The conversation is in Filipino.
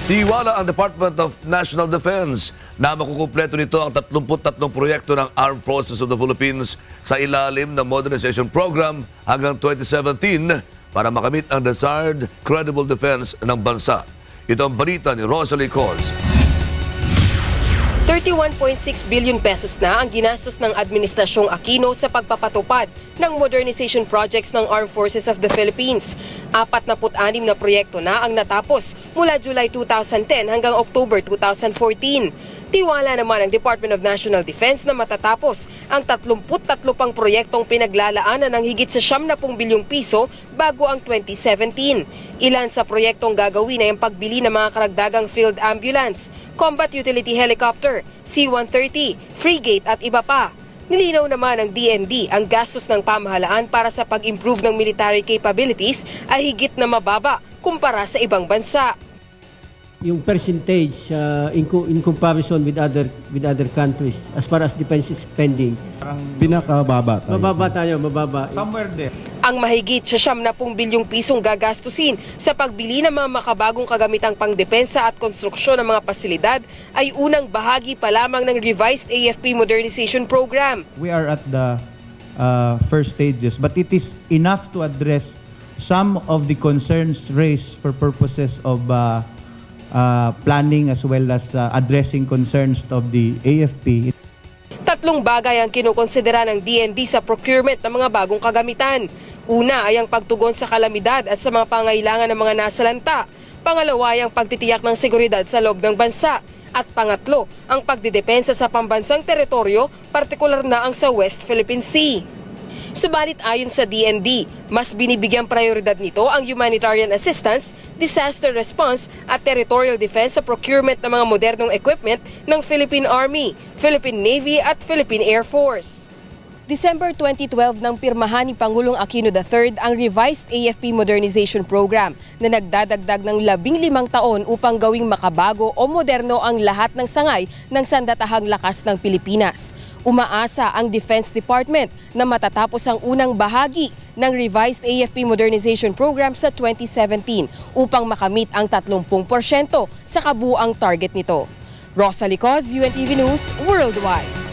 Tiwala ang Department of National Defense na makukumpleto nito ang 33 proyekto ng Armed Forces of the Philippines sa ilalim ng modernization program hanggang 2017 para makamit ang desired credible defense ng bansa. Ito ang balita ni Rosalie Cos. 31.6 billion pesos na ang ginastos ng Administrasyong Aquino sa pagpapatupad ng modernization projects ng Armed Forces of the Philippines. 46 na proyekto na ang natapos mula July 2010 hanggang October 2014. Tiwala naman ang Department of National Defense na matatapos ang 33 pang proyektong pinaglalaanan ng higit sa 70 bilyong piso bago ang 2017. Ilan sa proyektong gagawin ay ang pagbili ng mga karagdagang field ambulance, combat utility helicopter, C-130, frigate at iba pa. Nilinaw naman ng DND ang gastos ng pamahalaan para sa pag-improve ng military capabilities ay higit na mababa kumpara sa ibang bansa. Yung percentage in comparison with other countries as far as defense spending, pinakababa tayo. Mababa. Somewhere there. Ang mahigit sa 70 bilyong pisong gagastusin sa pagbili ng mga makabagong kagamitang pangdepensa at konstruksyon ng mga pasilidad ay unang bahagi pa lamang ng revised AFP modernization program. We are at the first stages, but it is enough to address some of the concerns raised for purposes of planning as well as addressing concerns of the AFP. Tatlong bagay ang kinukonsidera ng DND sa procurement ng mga bagong kagamitan. Una ay ang pagtugon sa kalamidad at sa mga pangailangan ng mga nasalanta. Pangalawa ay ang pagtitiyak ng seguridad sa loob ng bansa. At pangatlo, ang pagdidepensa sa pambansang teritoryo, partikular na ang sa West Philippine Sea. Subalit ayon sa DND, mas binibigyang prioridad nito ang humanitarian assistance, disaster response at territorial defense sa procurement ng mga modernong equipment ng Philippine Army, Philippine Navy at Philippine Air Force. December 2012 nang pirmahan ni Pangulong Aquino III ang revised AFP modernization program na nagdadagdag ng 15 taon upang gawing makabago o moderno ang lahat ng sangay ng sandatahang lakas ng Pilipinas. Umaasa ang Defense Department na matatapos ang unang bahagi ng revised AFP modernization program sa 2017 upang makamit ang 30% sa kabuuang target nito. Rosalie Cos, UNTV News, Worldwide.